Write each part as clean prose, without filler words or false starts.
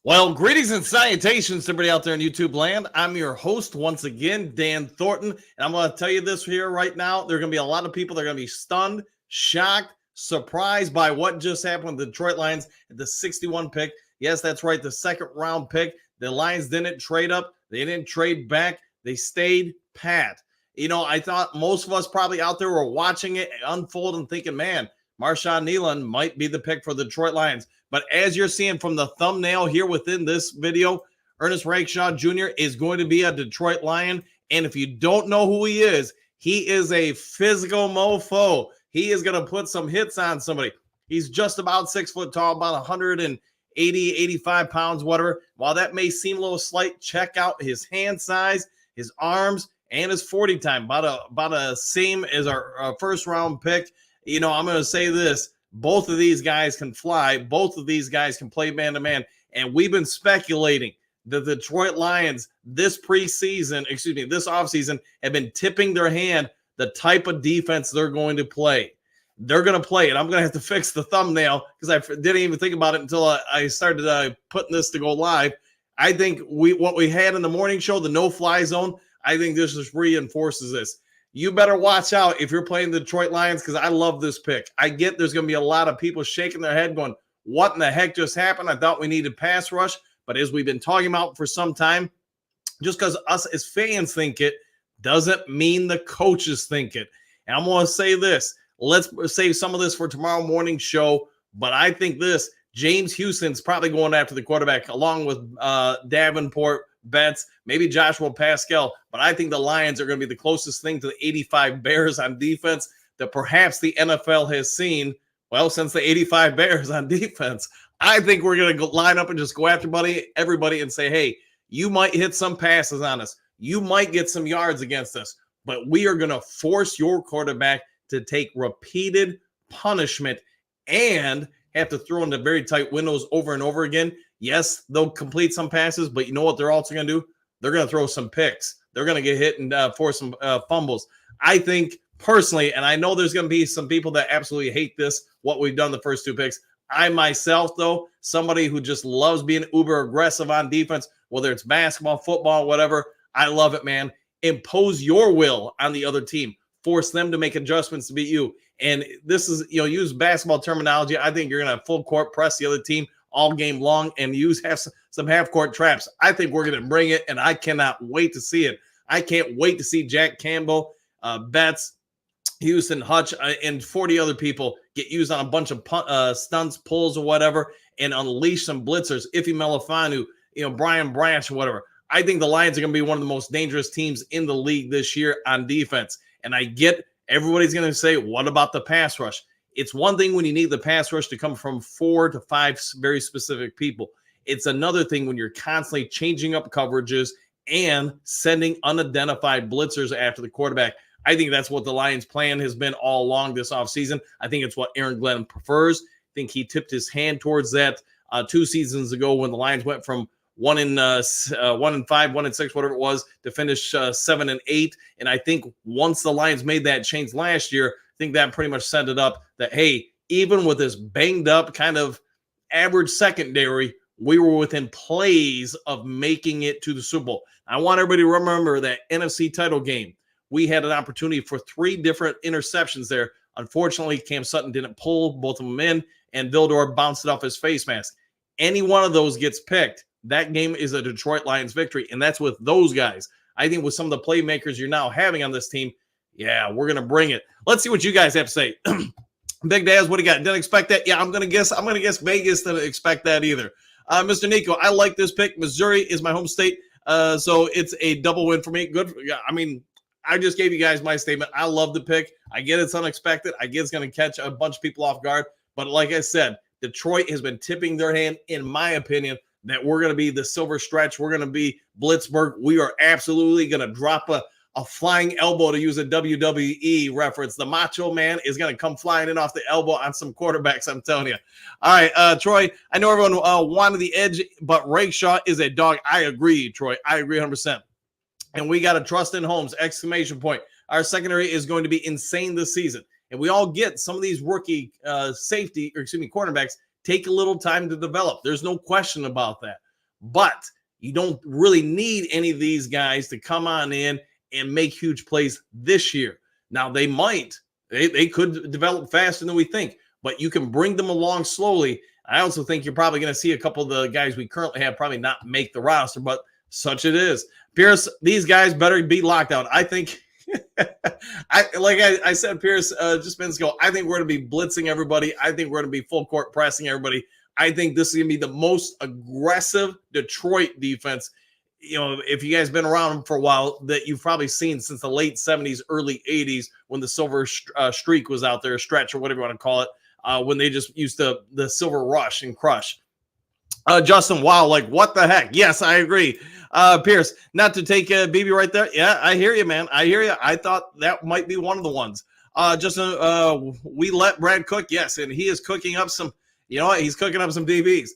Well, greetings and salutations to everybody out there in YouTube land. I'm your host once again, Dan Thornton, and I'm going to tell you this here right now. There are going to be a lot of people that are going to be stunned, shocked, surprised by what just happened with the Detroit Lions at the 61 pick. Yes, that's right, the second round pick. The Lions didn't trade up. They didn't trade back. They stayed pat. You know, I thought most of us probably out there were watching it unfold and thinking, man, Marshawn Nealon might be the pick for the Detroit Lions. But as you're seeing from the thumbnail here within this video, Ennis Rakestraw Jr. is going to be a Detroit Lion. And if you don't know who he is a physical mofo. He is going to put some hits on somebody. He's just about 6 foot tall, about 180, 85 pounds, whatever. While that may seem a little slight, check out his hand size, his arms, and his 40 time. About a same as our first round pick. You know, I'm going to say this. Both of these guys can fly. Both of these guys can play man-to-man. And we've been speculating the Detroit Lions this offseason have been tipping their hand the type of defense they're going to play. They're going to play it. I'm going to have to fix the thumbnail because I didn't even think about it until I started putting this to go live. I think what we had in the morning show, the no-fly zone, I think this just reinforces this. You better watch out if you're playing the Detroit Lions because I love this pick. I get there's going to be a lot of people shaking their head going, what in the heck just happened? I thought we needed pass rush. But as we've been talking about for some time, just because us as fans think it doesn't mean the coaches think it. And I'm going to say this. Let's save some of this for tomorrow morning show. But I think this, James Houston's probably going after the quarterback along with Davenport, Betts, maybe Joshua Pascal, but I think the Lions are going to be the closest thing to the 85 Bears on defense that perhaps the NFL has seen, well, since the 85 Bears on defense. I think we're going to line up and just go after everybody and say, hey, you might hit some passes on us. You might get some yards against us, but we are going to force your quarterback to take repeated punishment and have to throw into very tight windows over and over again. Yes, they'll complete some passes, but you know what they're also going to do? They're going to throw some picks. They're going to get hit and force some fumbles. I think personally, and I know there's going to be some people that absolutely hate this, what we've done the first two picks. I myself, though, somebody who just loves being uber aggressive on defense, whether it's basketball, football, whatever, I love it, man. Impose your will on the other team. Force them to make adjustments to beat you. And this is, use basketball terminology. I think you're going to have full court press the other team all game long and use some half-court traps. I think we're going to bring it, and I cannot wait to see it. I can't wait to see Jack Campbell, Betts, Houston, Hutch, and 40 other people get used on a bunch of stunts, pulls, or whatever, and unleash some blitzers. Iffy Melifanu, Brian Branch, or whatever. I think the Lions are going to be one of the most dangerous teams in the league this year on defense. And I get everybody's going to say, what about the pass rush? It's one thing when you need the pass rush to come from 4 to 5 very specific people. It's another thing when you're constantly changing up coverages and sending unidentified blitzers after the quarterback. I think that's what the Lions' plan has been all along this offseason. I think it's what Aaron Glenn prefers. I think he tipped his hand towards that 2 seasons ago when the Lions went from 1-5, 1-6, whatever it was, to finish 7-8. And I think once the Lions made that change last year, I think that pretty much set it up that, hey, even with this banged up kind of average secondary, we were within plays of making it to the Super Bowl. I want everybody to remember that NFC title game. We had an opportunity for 3 different interceptions there. Unfortunately, Cam Sutton didn't pull both of them in, and Vildor bounced it off his face mask. Any one of those gets picked, that game is a Detroit Lions victory, and that's with those guys. I think with some of the playmakers you're now having on this team, yeah, we're going to bring it. Let's see what you guys have to say. Big Daz, what do you got? Didn't expect that. Yeah, I'm going to guess Vegas didn't expect that either. Mr. Nico, I like this pick. Missouri is my home state, so it's a double win for me. Good. Yeah, I mean, I just gave you guys my statement. I love the pick. I get it's unexpected. I get it's going to catch a bunch of people off guard. But like I said, Detroit has been tipping their hand, in my opinion, that we're going to be the silver stretch. We're going to be Blitzburg. We are absolutely going to drop a flying elbow, to use a WWE reference. The Macho Man is going to come flying in off the elbow on some quarterbacks, I'm telling you. All right, Troy, I know everyone wanted the edge, but Rakestraw is a dog. I agree, Troy. I agree 100%. And we got to trust in Holmes, exclamation point. Our secondary is going to be insane this season. And we all get some of these rookie cornerbacks take a little time to develop. There's no question about that. but you don't really need any of these guys to come on in and make huge plays this year. Now, they could develop faster than we think, but you can bring them along slowly. I also think you're probably going to see a couple of the guys we currently have probably not make the roster, but such it is. Pierce, these guys better be locked down. I think, I said, Pierce, just minutes ago, I think we're going to be blitzing everybody. I think we're going to be full court pressing everybody. I think this is going to be the most aggressive Detroit defense. If you guys been around for a while, that you've probably seen since the late 70s, early 80s, when the silver streak was out there, stretch or whatever you want to call it, when they just used the silver rush and crush. Justin, wow, like what the heck? Yes, I agree. Pierce, not to take BB right there. Yeah, I hear you, man. I hear you. I thought that might be one of the ones. Justin, we let Brad cook. Yes, and he is cooking up some, he's cooking up some DBs.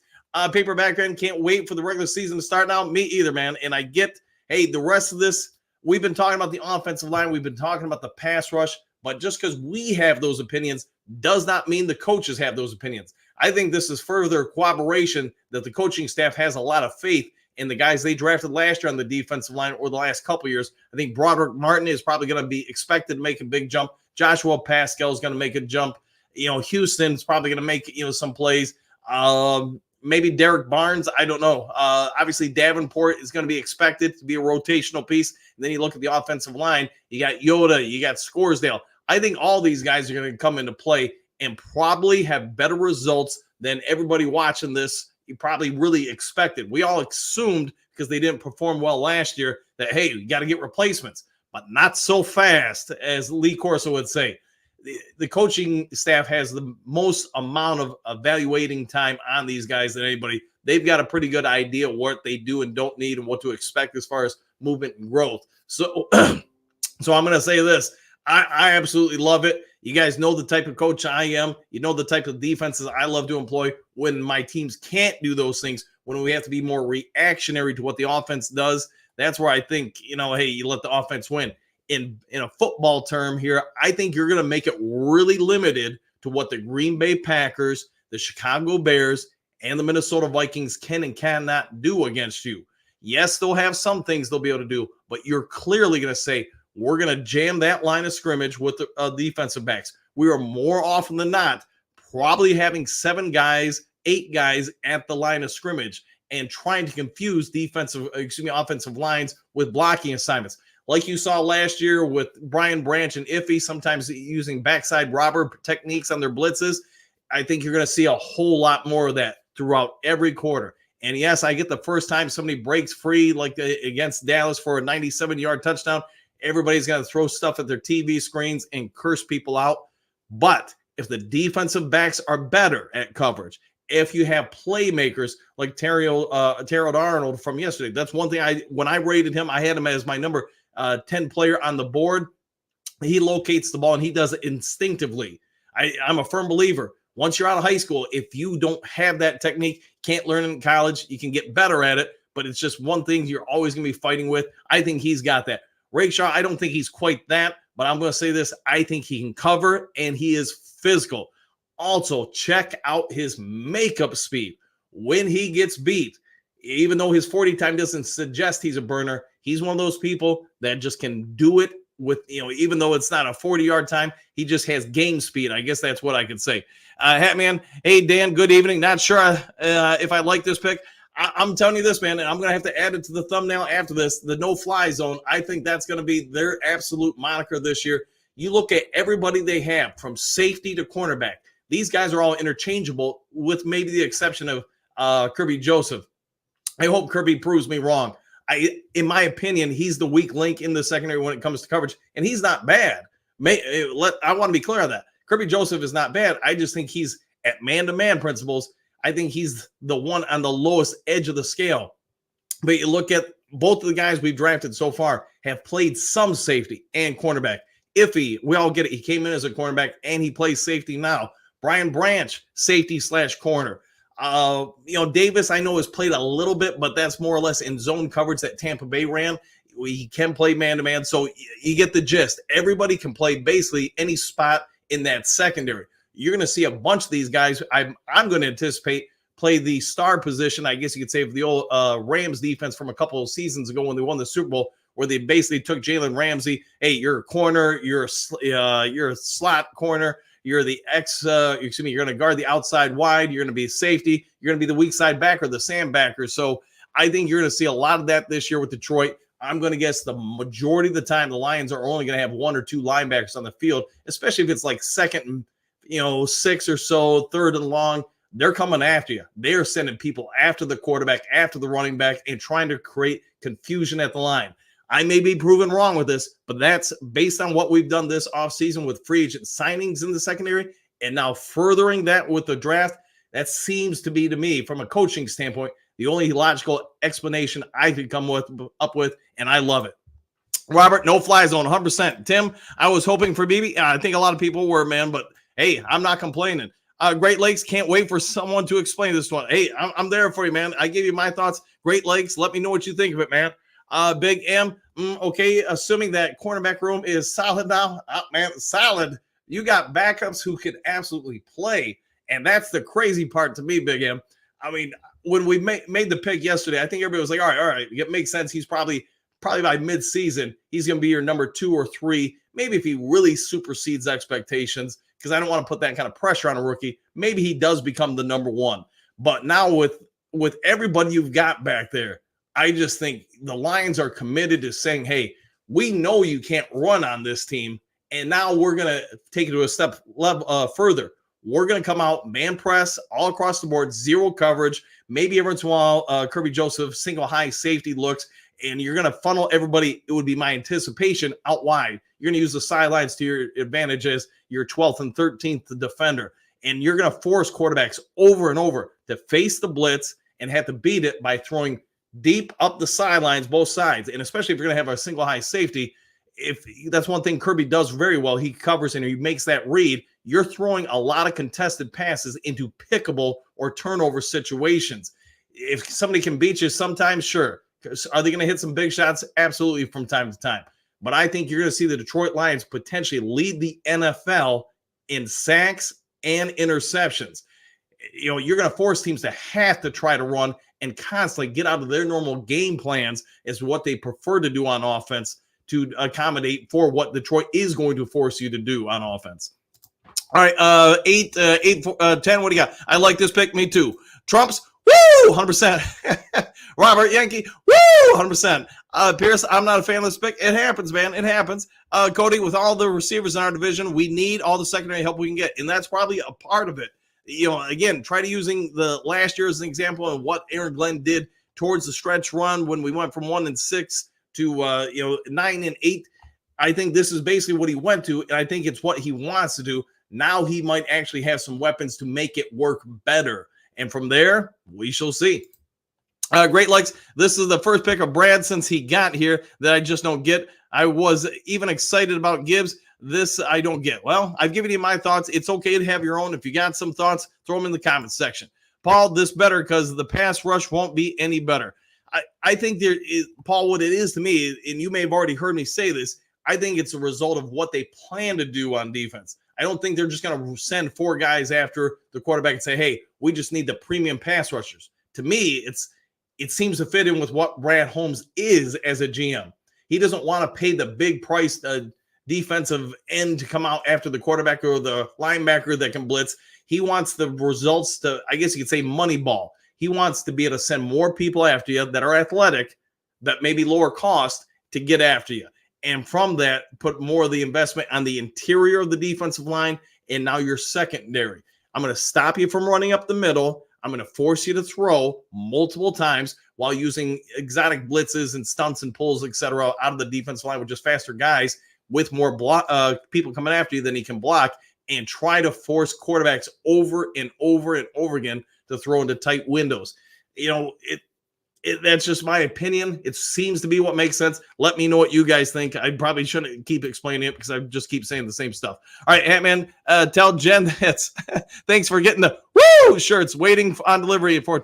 Paperback fan, can't wait for the regular season to start now. Me either, man. And I get, hey, the rest of this, we've been talking about the offensive line. We've been talking about the pass rush. But just because we have those opinions does not mean the coaches have those opinions. I think this is further corroboration that the coaching staff has a lot of faith in the guys they drafted last year on the defensive line or the last couple of years. I think Broderick Martin is probably going to be expected to make a big jump. Joshua Pascal is going to make a jump. Houston's probably going to make, some plays. Maybe Derek Barnes. I don't know. Obviously, Davenport is going to be expected to be a rotational piece. And then you look at the offensive line. You got Yoda. You got Scoresdale. I think all these guys are going to come into play and probably have better results than everybody watching this you probably really expected. We all assumed, because they didn't perform well last year, that, hey, you got to get replacements, but not so fast, as Lee Corso would say. The coaching staff has the most amount of evaluating time on these guys than anybody. They've got a pretty good idea what they do and don't need and what to expect as far as movement and growth. So, so I'm going to say this. I absolutely love it. You guys know the type of coach I am. You know the type of defenses I love to employ when my teams can't do those things, when we have to be more reactionary to what the offense does. That's where I think, hey, you let the offense win. In a football term here, I think you're going to make it really limited to what the Green Bay Packers, the Chicago Bears, and the Minnesota Vikings can and cannot do against you. Yes, they'll have some things they'll be able to do, but you're clearly going to say, we're going to jam that line of scrimmage with the defensive backs. We are more often than not probably having 7 guys, 8 guys at the line of scrimmage and trying to confuse offensive lines with blocking assignments. Like you saw last year with Brian Branch and Iffy, sometimes using backside robber techniques on their blitzes. I think you're going to see a whole lot more of that throughout every quarter. And yes, I get the first time somebody breaks free, like against Dallas for a 97-yard touchdown, everybody's going to throw stuff at their TV screens and curse people out. But if the defensive backs are better at coverage, if you have playmakers like Terrell Arnold from yesterday, that's one thing when I rated him, I had him as my number 10 player on the board. He locates the ball and he does it instinctively. I'm a firm believer. Once you're out of high school, if you don't have that technique, can't learn in college, you can get better at it, but it's just one thing you're always going to be fighting with. I think he's got that. Rakestraw, I don't think he's quite that, but I'm going to say this. I think he can cover, and he is physical. Also, check out his makeup speed. When he gets beat, even though his 40 time doesn't suggest he's a burner, he's one of those people that just can do it with, even though it's not a 40-yard time, he just has game speed. I guess that's what I could say. Hatman, hey, Dan, good evening. Not sure if I like this pick. I'm telling you this, man, and I'm going to have to add it to the thumbnail after this, the no-fly zone. I think that's going to be their absolute moniker this year. You look at everybody they have, from safety to cornerback. These guys are all interchangeable with maybe the exception of Kirby Joseph. I hope Kirby proves me wrong. In my opinion, he's the weak link in the secondary when it comes to coverage, and he's not bad. I want to be clear on that. Kirby Joseph is not bad. I just think he's at man-to-man principles. I think he's the one on the lowest edge of the scale. But you look at both of the guys we've drafted so far have played some safety and cornerback. Iffy, we all get it. He came in as a cornerback, and he plays safety now. Brian Branch, safety/corner. Davis, I know, has played a little bit, but that's more or less in zone coverage that Tampa Bay ran. He can play man-to-man, so you get the gist. Everybody can play basically any spot in that secondary. You're going to see a bunch of these guys. I'm going to anticipate play the star position, I guess you could say, of the old Rams defense from a couple of seasons ago when they won the Super Bowl, where they basically took Jalen Ramsey. Hey, you're a corner, you're a slot corner, you're the you're going to guard the outside wide, you're going to be a safety, you're going to be the weak side backer, the sandbacker. So I think you're going to see a lot of that this year with Detroit. I'm going to guess the majority of the time the Lions are only going to have one or two linebackers on the field, especially if it's like second and 6 or so, third and long. They're coming after you. They're sending people after the quarterback, after the running back, and trying to create confusion at the line. I may be proven wrong with this, but that's based on what we've done this offseason with free agent signings in the secondary, and now furthering that with the draft. That seems to be, to me, from a coaching standpoint, the only logical explanation I could come up with, and I love it. Robert, no fly zone, 100%. Tim, I was hoping for BB. I think a lot of people were, man, but hey, I'm not complaining. Great Lakes, can't wait for someone to explain this one. Hey, I'm there for you, man. I gave you my thoughts. Great Lakes, let me know what you think of it, man. Big M, okay, assuming that cornerback room is solid now. Man, solid. You got backups who can absolutely play, and that's the crazy part to me, Big M. I mean, when we made the pick yesterday, I think everybody was like, all right, it makes sense. He's probably by mid-season, he's going to be your number 2 or 3, maybe if he really supersedes expectations, because I don't want to put that kind of pressure on a rookie. Maybe he does become the number 1. But now with everybody you've got back there, I just think the Lions are committed to saying, hey, we know you can't run on this team, and now we're going to take it to a step further. We're going to come out, man press, all across the board, zero coverage, maybe every once in a while, Kirby Joseph, single high safety looks, and you're going to funnel everybody, it would be my anticipation, out wide. You're going to use the sidelines to your advantage as your 12th and 13th defender, and you're going to force quarterbacks over and over to face the blitz and have to beat it by throwing deep up the sidelines, both sides, and especially if you're going to have a single high safety. If that's one thing Kirby does very well, he covers and he makes that read. You're throwing a lot of contested passes into pickable or turnover situations. If somebody can beat you sometimes, sure. Are they going to hit some big shots? Absolutely, from time to time. But I think you're going to see the Detroit Lions potentially lead the NFL in sacks and interceptions. You're going to force teams to have to try to run and constantly get out of their normal game plans as to what they prefer to do on offense to accommodate for what Detroit is going to force you to do on offense. All right, 10. What do you got? I like this pick. Me too. Trump's, woo, 100%. Robert Yankee, woo, 100%. Pierce, I'm not a fan of this pick. It happens, man. It happens. Cody, with all the receivers in our division, we need all the secondary help we can get, and that's probably a part of it. Again, try to using the last year as an example of what Aaron Glenn did towards the stretch run when we went from 1-6 to 9-8. I think this is basically what he went to, and I think it's what he wants to do. Now he might actually have some weapons to make it work better, and from there we shall see. Great Lakes, this is the first pick of Brad since he got here that I just don't get. I was even excited about Gibbs. This I don't get. Well, I've given you my thoughts. It's okay to have your own. If you got some thoughts, throw them in the comments section. Paul, this better because the pass rush won't be any better. I think there is, Paul, what it is to me, and you may have already heard me say this, I think it's a result of what they plan to do on defense. I don't think they're just going to send 4 guys after the quarterback and say, hey, we just need the premium pass rushers. To me, it seems to fit in with what Brad Holmes is as a GM. He doesn't want to pay the big price defensive end to come out after the quarterback or the linebacker that can blitz. He wants the results to, I guess you could say, money ball. He wants to be able to send more people after you that are athletic, that may be lower cost to get after you. And from that, put more of the investment on the interior of the defensive line and now your secondary. I'm going to stop you from running up the middle. I'm going to force you to throw multiple times while using exotic blitzes and stunts and pulls, etc., out of the defensive line with just faster guys with more people coming after you than he can block, and try to force quarterbacks over and over and over again to throw into tight windows. That's just my opinion. It seems to be what makes sense. Let me know what you guys think. I probably shouldn't keep explaining it because I just keep saying the same stuff. All right, Ant-Man, tell Jen that's thanks for getting the woo shirts waiting on delivery for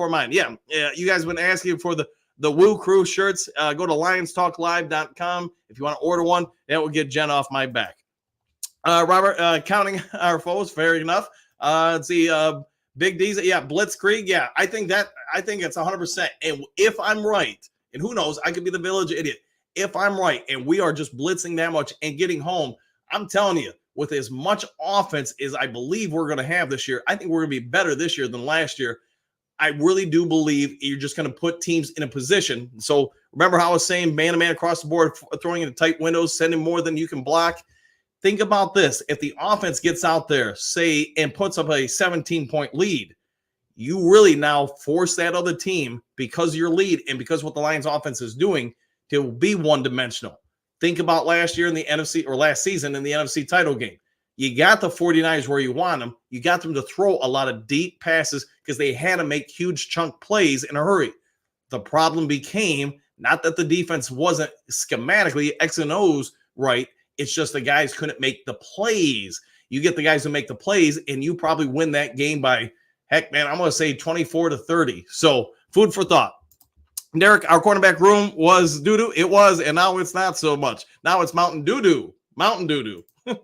mine. Yeah, you guys been asking for the Woo Crew shirts. Go to lionstalklive.com if you want to order one. That will get Jen off my back. Robert, counting our foes, fair enough. Let's see. Big D's, yeah, Blitzkrieg, yeah. I think it's 100%. And if I'm right, and who knows, I could be the village idiot. If I'm right, and we are just blitzing that much and getting home, I'm telling you, with as much offense as I believe we're going to have this year, I think we're going to be better this year than last year. I really do believe you're just going to put teams in a position. So remember how I was saying man-to-man across the board, throwing into tight windows, sending more than you can block? Think about this. If the offense gets out there, say, and puts up a 17-point lead, you really now force that other team, because of your lead and because what the Lions offense is doing, to be one-dimensional. Think about last year in the NFC, or last season in the NFC title game. You got the 49ers where you want them. You got them to throw a lot of deep passes because they had to make huge chunk plays in a hurry. The problem became not that the defense wasn't schematically X and O's right. It's just the guys couldn't make the plays. You get the guys who make the plays, and you probably win that game by, heck, man, I'm going to say 24-30. So food for thought. Derek, our cornerback room was doo-doo. It was, and now it's not so much. Now it's Mountain Doo-doo. Mountain Doo-doo. All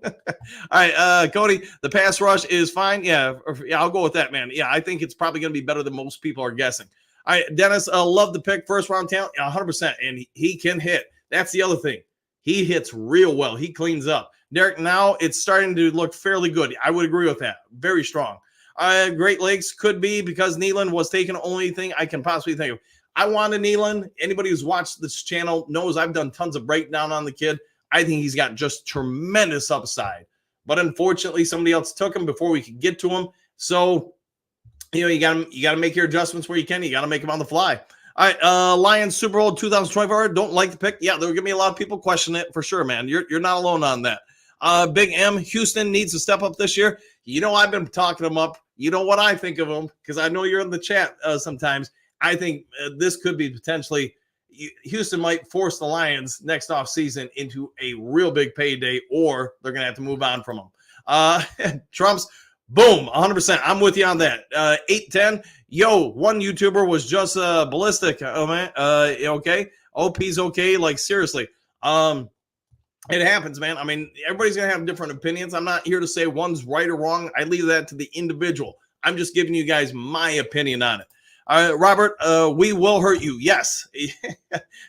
right, Cody, the pass rush is fine. Yeah, I'll go with that, man. Yeah, I think it's probably going to be better than most people are guessing. All right, Dennis, love the pick, first-round talent, 100%, and he can hit. That's the other thing. He hits real well. He cleans up. Derek, now it's starting to look fairly good. I would agree with that. Very strong. Great Lakes could be because Nealon was taking the only thing I can possibly think of. I wanted Nealon. Anybody who's watched this channel knows I've done tons of breakdown on the kid. I think he's got just tremendous upside. But unfortunately, somebody else took him before we could get to him. So, you got to make your adjustments where you can. You got to make them on the fly. All right, Lions Super Bowl 2024. Don't like the pick. Yeah, there will give me a lot of people question it for sure, man. You're not alone on that. Big M, Houston needs to step up this year. I've been talking them up. You know what I think of them, because I know you're in the chat sometimes. I think this could be potentially Houston might force the Lions next offseason into a real big payday, or they're going to have to move on from them. Trump's, boom, 100%. I'm with you on that. 810. Yo, one YouTuber was just ballistic. Oh, man. Okay. OP's okay. Like, seriously. It happens, man. I mean, everybody's going to have different opinions. I'm not here to say one's right or wrong. I leave that to the individual. I'm just giving you guys my opinion on it. Robert, we will hurt you. Yes.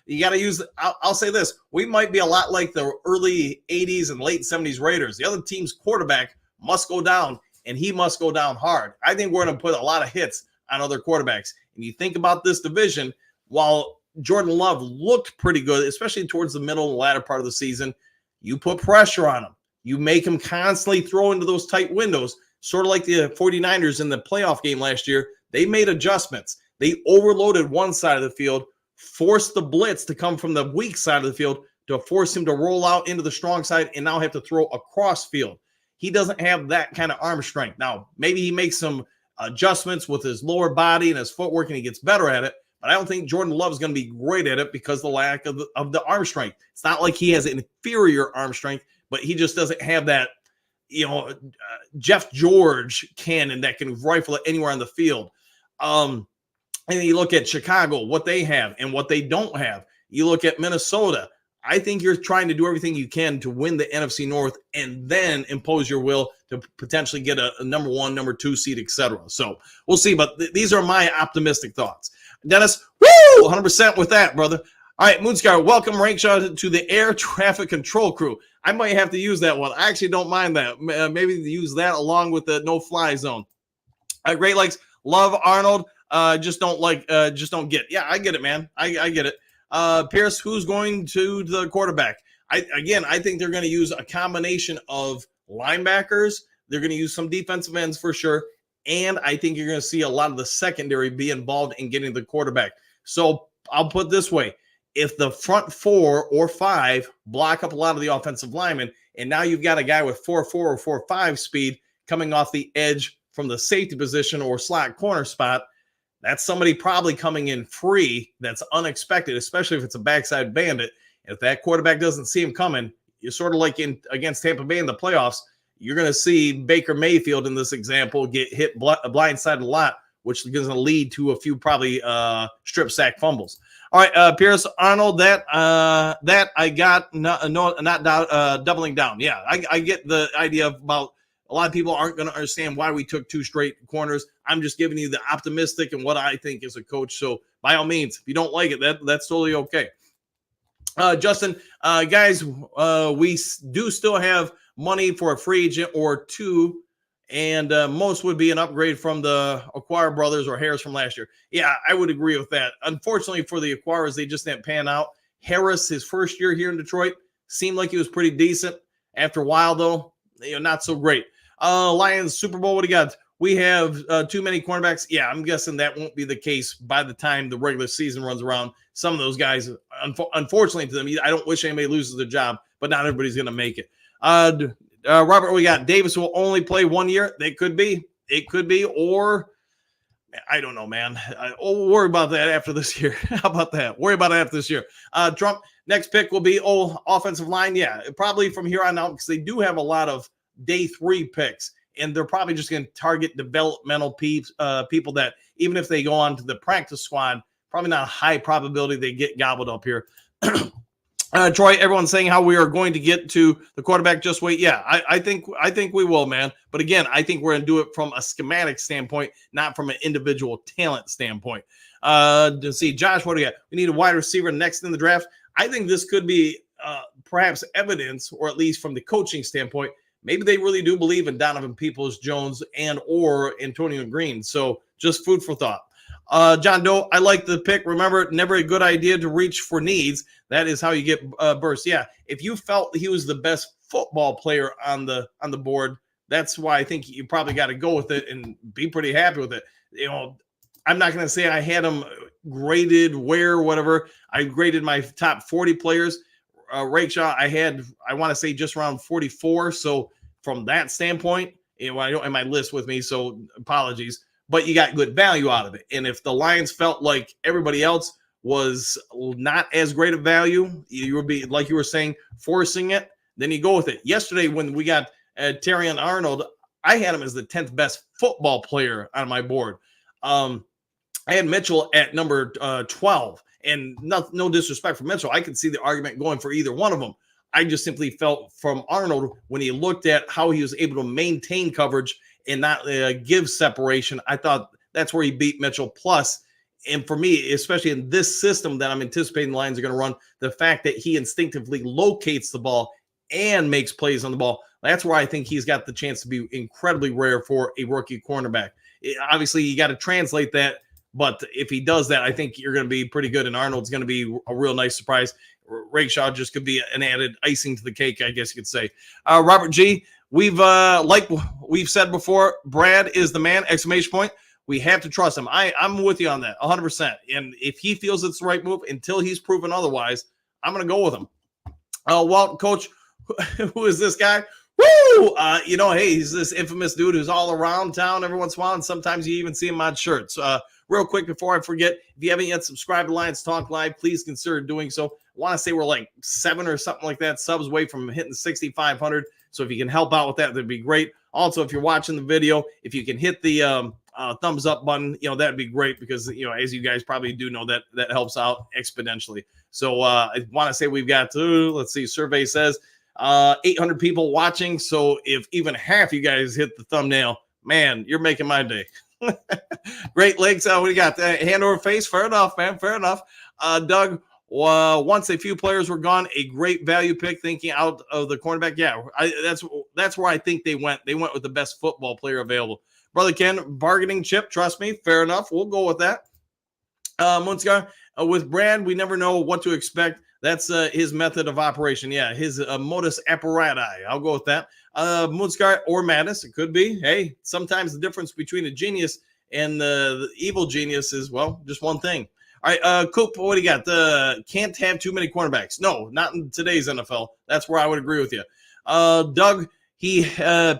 You got to use, I'll say this. We might be a lot like the early 80s and late 70s Raiders. The other team's quarterback must go down, and he must go down hard. I think we're going to put a lot of hits on other quarterbacks. And you think about this division, while Jordan Love looked pretty good, especially towards the middle and latter part of the season, you put pressure on him. You make him constantly throw into those tight windows, sort of like the 49ers in the playoff game last year. They made adjustments. They overloaded one side of the field, forced the blitz to come from the weak side of the field to force him to roll out into the strong side and now have to throw across field. He doesn't have that kind of arm strength. Now, maybe he makes some adjustments with his lower body and his footwork and he gets better at it, but I don't think Jordan Love is going to be great at it because of the lack of the arm strength. It's not like he has an inferior arm strength, but he just doesn't have that, Jeff George cannon that can rifle it anywhere on the field. And then you look at Chicago, what they have and what they don't have. You look at Minnesota. I think you're trying to do everything you can to win the NFC North and then impose your will to potentially get a number 1, number 2 seed, etc. So we'll see. But these are my optimistic thoughts. Dennis, woo, 100% with that, brother. All right, Moonscar, welcome Rakestraw to the air traffic control crew. I might have to use that one. I actually don't mind that. Maybe use that along with the no-fly zone. Great Lakes, love Arnold. Just don't get. Yeah, I get it, man. I get it. Pierce, who's going to the quarterback? I think they're going to use a combination of linebackers. They're going to use some defensive ends for sure. And I think you're going to see a lot of the secondary be involved in getting the quarterback. So I'll put it this way. If the front 4 or 5 block up a lot of the offensive linemen, and now you've got a guy with 4.4 or 4.5 speed coming off the edge from the safety position or slot corner spot, that's somebody probably coming in free that's unexpected, especially if it's a backside bandit. And if that quarterback doesn't see him coming, you're sort of like against Tampa Bay in the playoffs. You're going to see Baker Mayfield in this example get hit blindsided a lot, which is going to lead to a few probably strip sack fumbles. All right, Pierce Arnold, that I got not doubling down. Yeah, I get the idea about A lot of people aren't going to understand why we took 2 straight corners. I'm just giving you the optimistic and what I think as a coach. So by all means, if you don't like it, that's totally okay. Justin, guys, we do still have money for a free agent or 2, and most would be an upgrade from the Acquire brothers or Harris from last year. Yeah, I would agree with that. Unfortunately for the Acquirers, they just didn't pan out. Harris, his first year here in Detroit, seemed like he was pretty decent. After a while, though, not so great. Lions Super Bowl, what do you got? We have too many cornerbacks. Yeah, I'm guessing that won't be the case by the time the regular season runs around. Some of those guys, unfortunately to them, I don't wish anybody loses their job, but not everybody's going to make it. Robert, we got Davis will only play 1 year. It could be, or I don't know, man. We'll worry about that after this year. How about that? Worry about it after this year. Trump, next pick will be offensive line. Yeah, probably from here on out because they do have a lot of day 3 picks. And they're probably just going to target developmental people that even if they go on to the practice squad, probably not a high probability they get gobbled up here. Troy, everyone's saying how we are going to get to the quarterback. Just wait. Yeah, I think we will, man. But again, I think we're going to do it from a schematic standpoint, not from an individual talent standpoint. To see, Josh, what do you got? We need a wide receiver next in the draft. I think this could be perhaps evidence, or at least from the coaching standpoint, maybe they really do believe in Donovan Peoples-Jones and or Antonio Green. So just food for thought. John Doe, I like the pick. Remember, never a good idea to reach for needs. That is how you get burst. Yeah, if you felt he was the best football player on the board, that's why I think you probably got to go with it and be pretty happy with it. I'm not going to say I had him graded where, whatever. I graded my top 40 players. Rakestraw, I want to say just around 44. So from that standpoint, I don't have my list with me, so apologies. But you got good value out of it. And if the Lions felt like everybody else was not as great of value, you would be, like you were saying, forcing it, then you go with it. Yesterday, when we got Terrion Arnold, I had him as the 10th best football player on my board. I had Mitchell at number 12. And no disrespect for Mitchell. I could see the argument going for either one of them. I just simply felt from Arnold, when he looked at how he was able to maintain coverage and not give separation, I thought that's where he beat Mitchell. Plus, and for me, especially in this system that I'm anticipating the Lions are going to run, the fact that he instinctively locates the ball and makes plays on the ball, that's where I think he's got the chance to be incredibly rare for a rookie cornerback. Obviously, you got to translate that. But if he does that, I think you're going to be pretty good, and Arnold's going to be a real nice surprise. Rakestraw just could be an added icing to the cake, I guess you could say. Robert G., like we've said before, Brad is the man, exclamation point. We have to trust him. I'm with you on that, 100%. And if he feels it's the right move, until he's proven otherwise, I'm going to go with him. Walt, Coach, who is this guy? Woo! Hey, he's this infamous dude who's all around town every once in a while, and sometimes you even see him on shirts. Real quick, before I forget, if you haven't yet subscribed to Lions Talk Live, please consider doing so. I want to say we're like 7 or something like that subs away from hitting 6,500. So if you can help out with that, that'd be great. Also, if you're watching the video, if you can hit the thumbs up button, that'd be great because, as you guys probably do know, that helps out exponentially. So I want to say we've got, let's see, survey says 800 people watching. So if even half you guys hit the thumbnail, man, you're making my day. Great Lakes. What do you got? Hand over face. Fair enough, man. Fair enough. Doug, once a few players were gone, a great value pick thinking out of the cornerback. Yeah, that's where I think they went. They went with the best football player available. Brother Ken, bargaining chip. Trust me. Fair enough. We'll go with that. Munskar, with Brad, we never know what to expect. That's his method of operation. Yeah, his modus operandi. I'll go with that. Munskar or Mattis, it could be. Hey, sometimes the difference between a genius and the evil genius is, well, just one thing. All right, Coop, what do you got? Can't have too many cornerbacks. No, not in today's NFL. That's where I would agree with you. Doug, he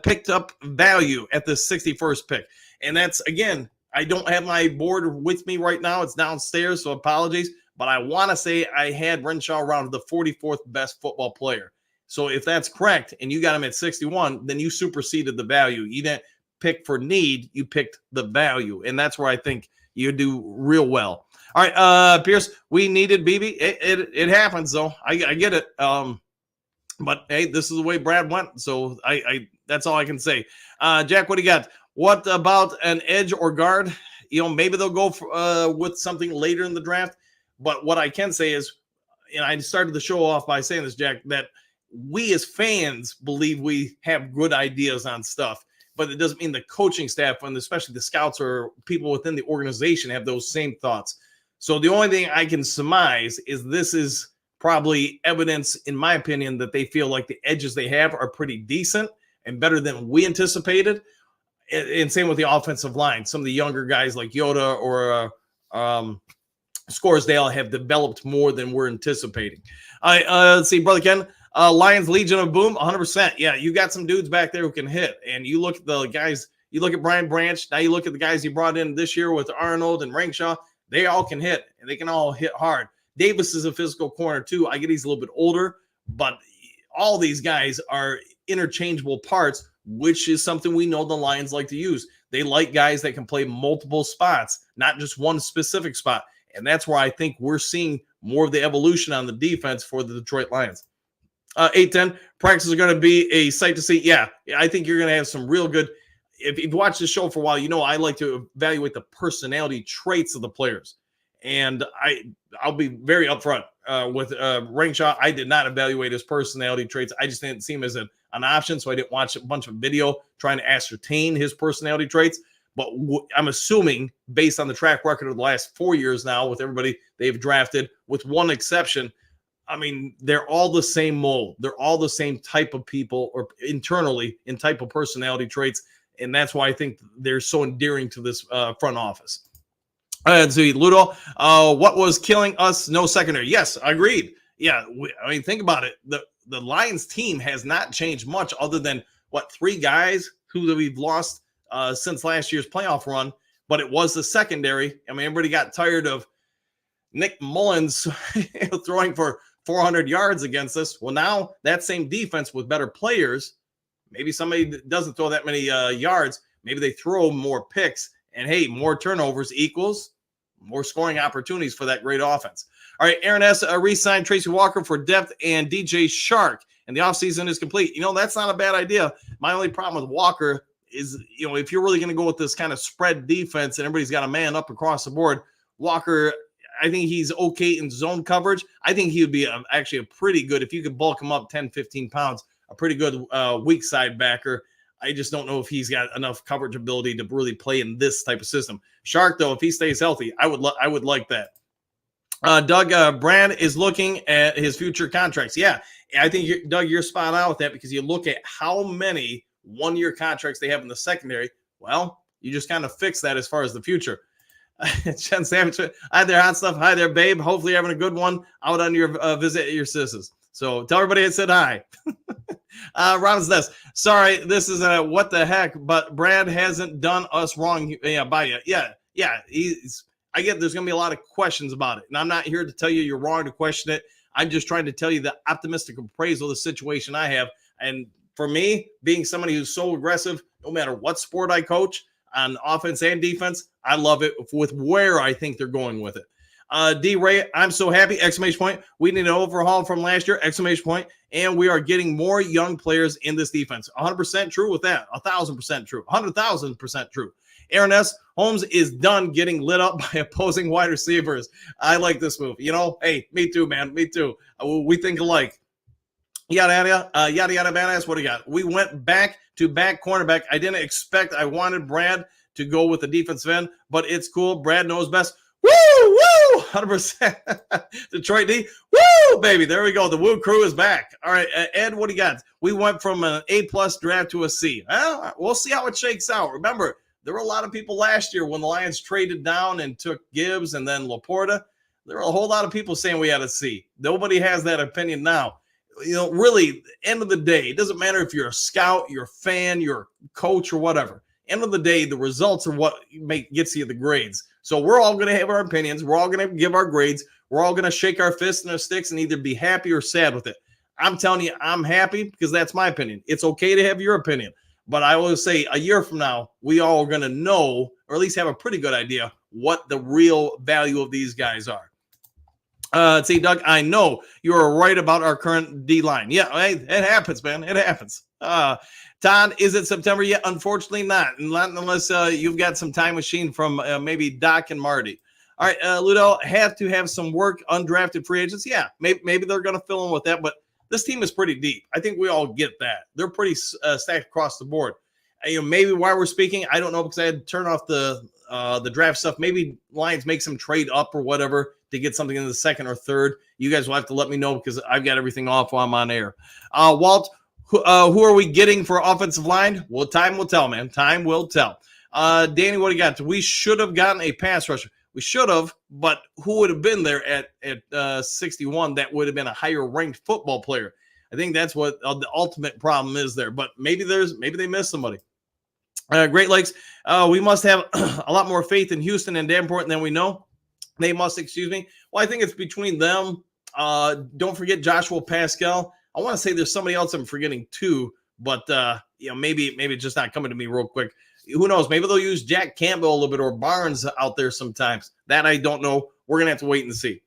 picked up value at the 61st pick. And that's, again, I don't have my board with me right now. It's downstairs, so apologies. But I want to say I had Renshaw around the 44th best football player. So if that's correct and you got him at 61, then you superseded the value. You didn't pick for need. You picked the value. And that's where I think you do real well. All right, Pierce, we needed BB. It happens, though. I get it. But hey, this is the way Brad went. So I that's all I can say. Jack, what do you got? What about an edge or guard? Maybe they'll go for, with something later in the draft. But what I can say is, I started the show off by saying this, Jack, that we as fans believe we have good ideas on stuff, but it doesn't mean the coaching staff and especially the scouts or people within the organization have those same thoughts. So the only thing I can surmise is this is probably evidence, in my opinion, that they feel like the edges they have are pretty decent and better than we anticipated. And same with the offensive line. Some of the younger guys like Yoda or Scoresdale have developed more than we're anticipating. Let's see, Brother Ken. Lions Legion of Boom, 100%. Yeah, you got some dudes back there who can hit. And you look at the guys, you look at Brian Branch, now you look at the guys you brought in this year with Arnold and Rakestraw, they all can hit, and they can all hit hard. Davis is a physical corner too. I get he's a little bit older, but all these guys are interchangeable parts, which is something we know the Lions like to use. They like guys that can play multiple spots, not just one specific spot. And that's where I think we're seeing more of the evolution on the defense for the Detroit Lions. 8-10, practice is going to be a sight to see. Yeah, I think you're going to have some real good. If you've watched the show for a while, I like to evaluate the personality traits of the players. And I'll be very upfront with Rangshaw. I did not evaluate his personality traits. I just didn't see him as an option, so I didn't watch a bunch of video trying to ascertain his personality traits. But I'm assuming, based on the track record of the last 4 years now, with everybody they've drafted, with one exception, I mean, they're all the same mold. They're all the same type of people, or internally in type of personality traits. And that's why I think they're so endearing to this front office. Let's see, Ludo. What was killing us? No secondary. Yes, agreed. Yeah, think about it. The Lions team has not changed much other than, 3 guys who we've lost since last year's playoff run, but it was the secondary. I mean, everybody got tired of Nick Mullins throwing for 400 yards against us. Well, now that same defense with better players, maybe somebody doesn't throw that many yards. Maybe they throw more picks, and hey, more turnovers equals more scoring opportunities for that great offense. All right, Aaron S. Re-signed Tracy Walker for depth and DJ Shark, and the offseason is complete. That's not a bad idea. My only problem with Walker is, if you're really going to go with this kind of spread defense and everybody's got a man up across the board, Walker, I think he's okay in zone coverage. I think he would be actually a pretty good, if you could bulk him up 10, 15 pounds, a pretty good weak side backer. I just don't know if he's got enough coverage ability to really play in this type of system. Shark, though, if he stays healthy, I would like that. Doug, Brad is looking at his future contracts. Yeah, I think, Doug, you're spot on with that, because you look at how many one-year contracts they have in the secondary. Well, you just kind of fix that as far as the future. Jen Savage, hi there, hot stuff. Hi there, babe. Hopefully you're having a good one out on your visit at your sisters. So tell everybody I said hi. Robin's Nest. Sorry, this is a what the heck, but Brad hasn't done us wrong by you. Yeah. I get there's going to be a lot of questions about it, and I'm not here to tell you you're wrong to question it. I'm just trying to tell you the optimistic appraisal of the situation I have. And for me, being somebody who's so aggressive, no matter what sport I coach, on offense and defense, I love it with where I think they're going with it. D. Ray, I'm so happy! Exclamation point. We need an overhaul from last year! Exclamation point. And we are getting more young players in this defense. 100% true with that. 1,000% true. 100,000% true. Aaron S. Holmes is done getting lit up by opposing wide receivers. I like this move. Hey, me too, man. Me too. We think alike. Yada yada badass. What do you got? We went back to back cornerback. I didn't expect. I wanted Brad to go with the defensive end, but it's cool. Brad knows best. Woo! 100%. Detroit D. Woo, baby. There we go. The Woo crew is back. All right, Ed, what do you got? We went from an A+ draft to a C. Well, we'll see how it shakes out. Remember, there were a lot of people last year when the Lions traded down and took Gibbs and then Laporta. There were a whole lot of people saying we had a C. Nobody has that opinion now. Really, end of the day, it doesn't matter if you're a scout, you're a fan, you're a coach, or whatever. End of the day, the results are what gets you the grades. So we're all going to have our opinions. We're all going to give our grades. We're all going to shake our fists and our sticks and either be happy or sad with it. I'm telling you, I'm happy because that's my opinion. It's okay to have your opinion. But I always say a year from now, we all are going to know, or at least have a pretty good idea, what the real value of these guys are. Let's see, Doug, I know you are right about our current D line. Yeah, hey, it happens, man. It happens. Todd, is it September yet? Unfortunately, not. Not unless you've got some time machine from maybe Doc and Marty. All right, Ludo, have to have some work, undrafted free agents. Yeah, maybe they're going to fill in with that, but this team is pretty deep. I think we all get that. They're pretty stacked across the board. Maybe while we're speaking, I don't know because I had to turn off the draft stuff. Maybe Lions make some trade up or whatever to get something in the second or third. You guys will have to let me know because I've got everything off while I'm on air. Walt, who are we getting for offensive line? Well, time will tell, man. Time will tell. Danny, what do you got? We should have gotten a pass rusher. We should have, but who would have been there at 61 that would have been a higher ranked football player? I think that's what the ultimate problem is there. But maybe they missed somebody. Great Lakes, we must have a lot more faith in Houston and Davenport than we know. They must, excuse me. Well, I think it's between them. Don't forget Joshua Pascal. I want to say there's somebody else I'm forgetting too, but maybe it's just not coming to me real quick. Who knows? Maybe they'll use Jack Campbell a little bit or Barnes out there sometimes. That I don't know. We're gonna have to wait and see.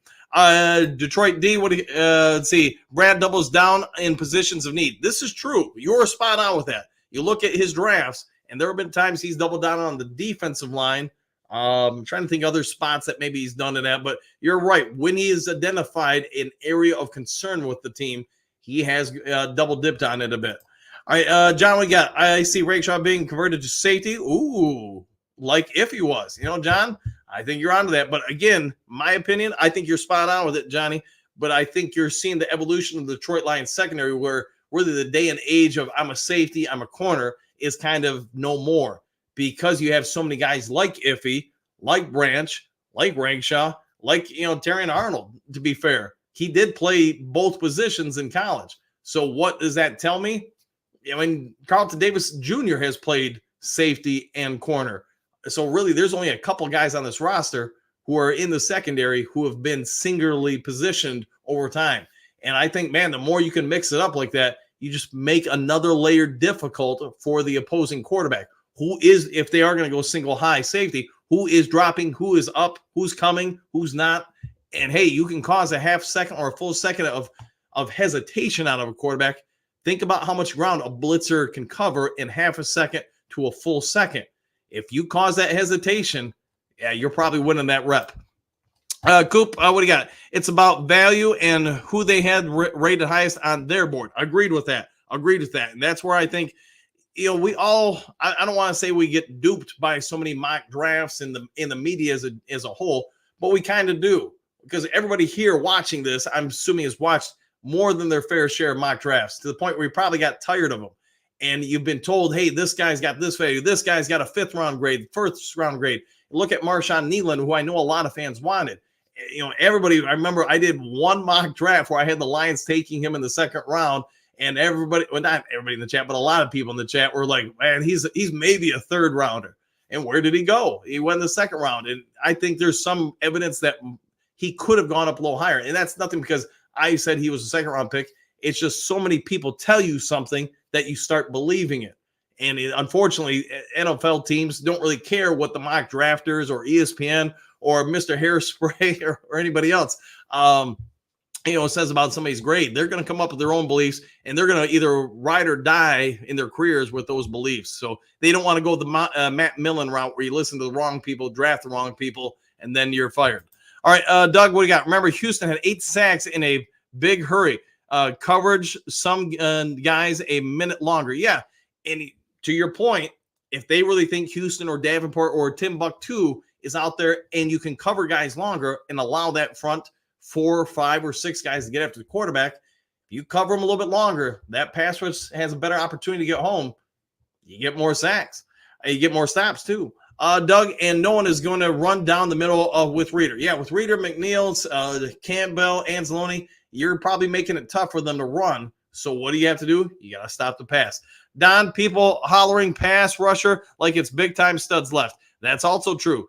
Detroit D, let's see. Brad doubles down in positions of need. This is true. You're spot on with that. You look at his drafts, and there have been times he's doubled down on the defensive line. I'm trying to think other spots that maybe he's done it at, but you're right. When he is identified an area of concern with the team, he has double dipped on it a bit. All right, John, I see Rakestraw being converted to safety. Ooh, like if he was. John, I think you're onto that. But again, my opinion, I think you're spot on with it, Johnny. But I think you're seeing the evolution of the Detroit Lions secondary where really the day and age of I'm a safety, I'm a corner is kind of no more because you have so many guys like Iffy, like Branch, like Ragshaw, like, Terrion Arnold, to be fair. He did play both positions in college. So what does that tell me? Carlton Davis Jr. has played safety and corner. So really, there's only a couple guys on this roster who are in the secondary who have been singularly positioned over time. And I think, man, the more you can mix it up like that, you just make another layer difficult for the opposing quarterback. Who is, if they are going to go single high safety, who is dropping, who is up, who's coming, who's not. And, hey, you can cause a half second or a full second of hesitation out of a quarterback. Think about how much ground a blitzer can cover in half a second to a full second. If you cause that hesitation, yeah, you're probably winning that rep. Coop, what do you got? It's about value and who they had rated highest on their board. Agreed with that. And that's where I think, we all, I don't want to say we get duped by so many mock drafts in the media as a whole, but we kind of do because everybody here watching this, I'm assuming, has watched more than their fair share of mock drafts to the point where you probably got tired of them. And you've been told, hey, this guy's got this value. This guy's got a 5th round grade, 1st round grade. Look at Marshawn Nealon, who I know a lot of fans wanted. Everybody, I remember I did one mock draft where I had the Lions taking him in the 2nd round. And everybody, well, not everybody in the chat, but a lot of people in the chat were like, man, he's maybe a 3rd rounder. And where did he go? He went in the 2nd round. And I think there's some evidence that he could have gone up a little higher. And that's nothing because I said he was a 2nd round pick. It's just so many people tell you something that you start believing it. And unfortunately, NFL teams don't really care what the mock drafters or ESPN or Mr. Hairspray or anybody else, says about somebody's grade. They're going to come up with their own beliefs, and they're going to either ride or die in their careers with those beliefs. So they don't want to go the Matt Millen route where you listen to the wrong people, draft the wrong people, and then you're fired. All right, Doug, what do you got? Remember, Houston had 8 sacks in a big hurry. Coverage, some guys a minute longer. Yeah, and to your point, if they really think Houston or Davenport or Timbuktu is out there and you can cover guys longer and allow that front 4, 5, or 6 guys to get after the quarterback, you cover them a little bit longer, that pass rush has a better opportunity to get home. You get more sacks. You get more stops too. Doug, and no one is going to run down the middle with Reader. Yeah, with Reader, McNeils, Campbell, Anzalone, you're probably making it tough for them to run. So what do you have to do? You got to stop the pass. Don, people hollering pass rusher like it's big-time studs left. That's also true.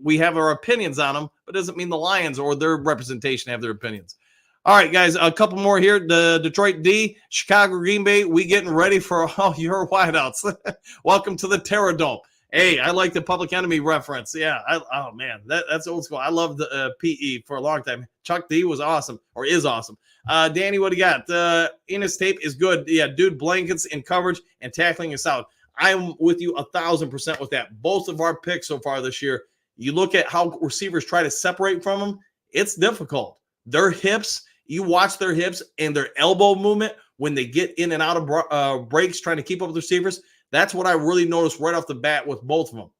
We have our opinions on them, but it doesn't mean the Lions or their representation have their opinions. All right, guys, a couple more here. The Detroit D, Chicago, Green Bay, we getting ready for all your wideouts. Welcome to the Terra Dome. Hey, I like the Public Enemy reference. Yeah. Oh, man, that's old school. I loved the PE for a long time. Chuck D was awesome, or is awesome. Danny, what do you got? Ennis tape is good. Yeah, dude, blankets and coverage and tackling is out. I'm with you 1,000% with that. Both of our picks so far this year, you look at how receivers try to separate from them, it's difficult. Their hips, you watch their hips and their elbow movement when they get in and out of breaks trying to keep up with receivers. That's what I really noticed right off the bat with both of them.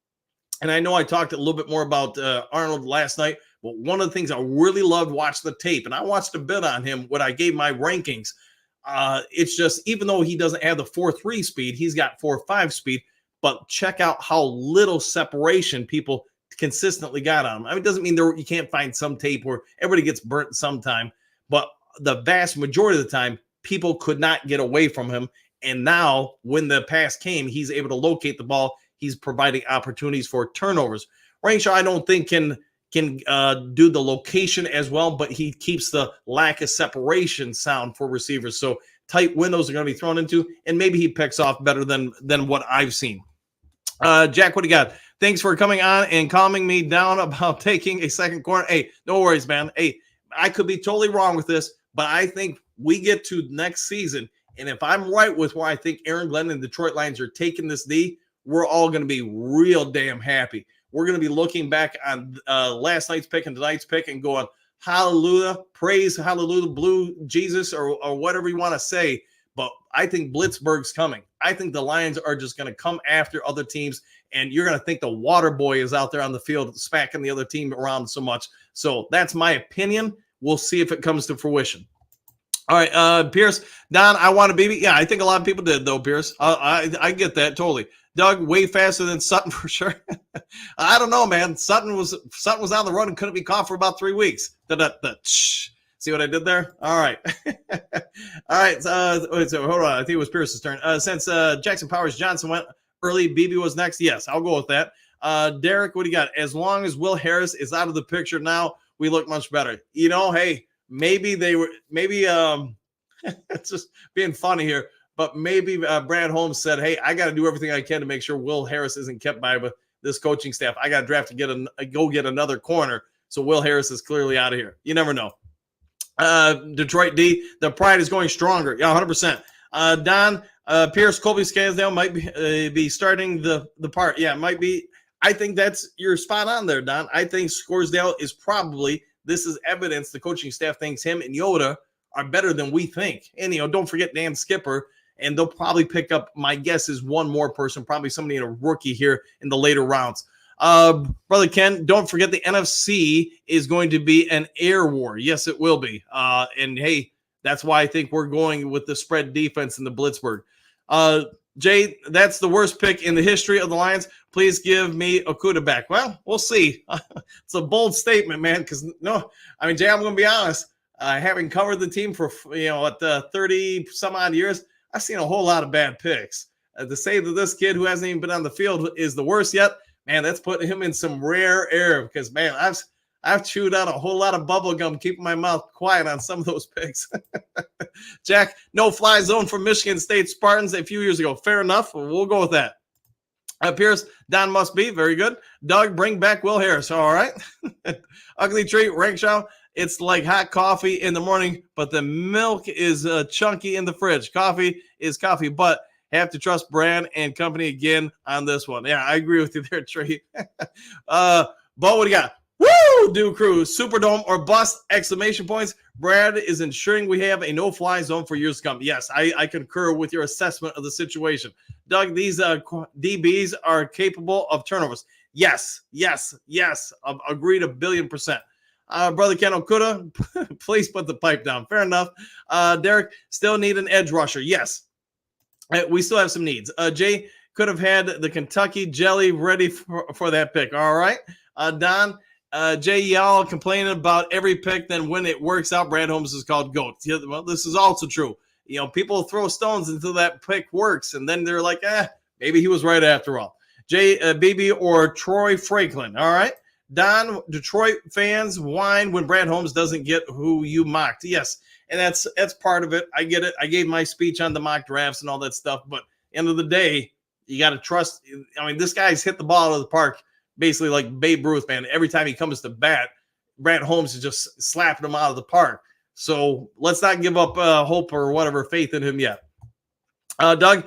And I know I talked a little bit more about Arnold last night, but one of the things I really loved watching the tape, and I watched a bit on him when I gave my rankings. It's just, even though he doesn't have the 4.3 speed, he's got 4.5 speed, but check out how little separation people consistently got on him. I mean, it doesn't mean you can't find some tape where everybody gets burnt sometime, but the vast majority of the time, people could not get away from him. And now when the pass came, he's able to locate the ball. He's providing opportunities for turnovers. Rakestraw, I don't think can do the location as well, but he keeps the lack of separation sound for receivers. So tight windows are going to be thrown into, and maybe he picks off better than what I've seen. Jack, what do you got? Thanks for coming on and calming me down about taking a second corner. Hey, no worries, man. Hey, I could be totally wrong with this, but I think we get to next season, and if I'm right with where I think Aaron Glenn and Detroit Lions are taking this D, we're all going to be real damn happy. We're going to be looking back on last night's pick and tonight's pick and going, hallelujah, praise, hallelujah, blue Jesus, or whatever you want to say. But I think Blitzburgh's coming. I think the Lions are just going to come after other teams, and you're going to think the water boy is out there on the field smacking the other team around so much. So that's my opinion. We'll see if it comes to fruition. All right, Pierce, Don, I want a baby. Yeah, I think a lot of people did, though, Pierce. I get that totally. Doug, way faster than Sutton for sure. I don't know, man. Sutton was on the run and couldn't be caught for about 3 weeks. See what I did there? All right. All right. So hold on. I think it was Pierce's turn. Since Jackson Powers Johnson went early, BB was next. Yes, I'll go with that. Derek, what do you got? As long as Will Harris is out of the picture now, we look much better. You know, hey, maybe it's just being funny here. But maybe Brad Holmes said, hey, I got to do everything I can to make sure Will Harris isn't kept by this coaching staff. I got to draft to go get another corner. So Will Harris is clearly out of here. You never know. Detroit D, the pride is going stronger. Yeah, 100%. Don, Pierce, Colby Scansdale might be starting the part. Yeah, it might be. I think you're spot on there, Don. I think Scarsdale is probably, this is evidence the coaching staff thinks him and Yoda are better than we think. And, don't forget Dan Skipper. And they'll probably pick up, my guess is one more person, probably somebody in a rookie here in the later rounds. Brother Ken, don't forget the NFC is going to be an air war. Yes, it will be. And, hey, that's why I think we're going with the spread defense in the Blitzburgh. Jay, that's the worst pick in the history of the Lions. Please give me Okudah back. Well, we'll see. It's a bold statement, man, because, Jay, I'm going to be honest. Having covered the team for, 30-some-odd years, I've seen a whole lot of bad picks. To say that this kid who hasn't even been on the field is the worst yet, man, that's putting him in some rare air because, man, I've chewed out a whole lot of bubble gum keeping my mouth quiet on some of those picks. Jack, no fly zone for Michigan State Spartans a few years ago. Fair enough. We'll go with that. Pierce, Don must be. Very good. Doug, bring back Will Harris. All right. Ugly Tree, Rakestraw. It's like hot coffee in the morning, but the milk is chunky in the fridge. Coffee is coffee, but have to trust Brand and company again on this one. Yeah, I agree with you there, Trey. Bo, what do you got? Woo! Dude Crew, Superdome or bust! Exclamation points. Brad is ensuring we have a no-fly zone for years to come. Yes, I concur with your assessment of the situation. Doug, these DBs are capable of turnovers. Yes. Agreed 1,000,000,000%. Brother Ken Okudah, please put the pipe down. Fair enough. Derek, still need an edge rusher. Yes. We still have some needs. Jay could have had the Kentucky jelly ready for that pick. All right. Don, Jay, y'all complaining about every pick. Then when it works out, Brad Holmes is called GOAT. Well, this is also true. People throw stones until that pick works. And then they're like, maybe he was right after all. Jay, BB, or Troy Franklin. All right. Don, Detroit fans whine when Brad Holmes doesn't get who you mocked. Yes, and that's part of it. I get it. I gave my speech on the mock drafts and all that stuff, but end of the day, You got to trust. I mean, this guy's hit the ball out of the park basically like Babe Ruth, man. Every time he comes to bat, Brant Holmes is just slapping him out of the park. So let's not give up hope or whatever faith in him yet. Doug,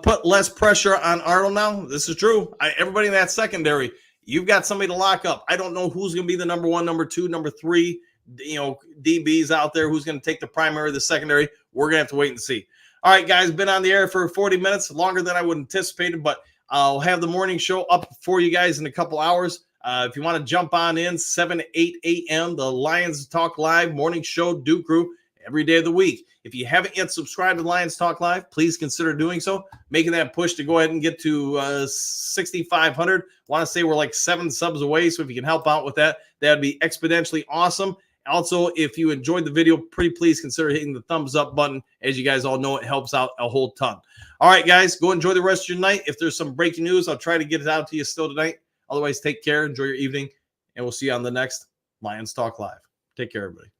put less pressure on Arnold now. This is true. Everybody in that secondary, you've got somebody to lock up. I don't know who's going to be the number 1, number 2, number 3, DBs out there, who's going to take the primary, the secondary. We're going to have to wait and see. All right, guys, been on the air for 40 minutes, longer than I would anticipate, but I'll have the morning show up for you guys in a couple hours. If you want to jump on in, 7 to 8 a.m., the Lions Talk Live morning show, Duke Crew, every day of the week. If you haven't yet subscribed to Lions Talk Live, please consider doing so, making that push to go ahead and get to 6,500. Want to say we're like 7 subs away, so if you can help out with that, that would be exponentially awesome. Also, if you enjoyed the video, pretty please consider hitting the thumbs up button. As you guys all know, it helps out a whole ton. All right, guys, go enjoy the rest of your night. If there's some breaking news, I'll try to get it out to you still tonight. Otherwise, take care, enjoy your evening, and we'll see you on the next Lions Talk Live. Take care, everybody.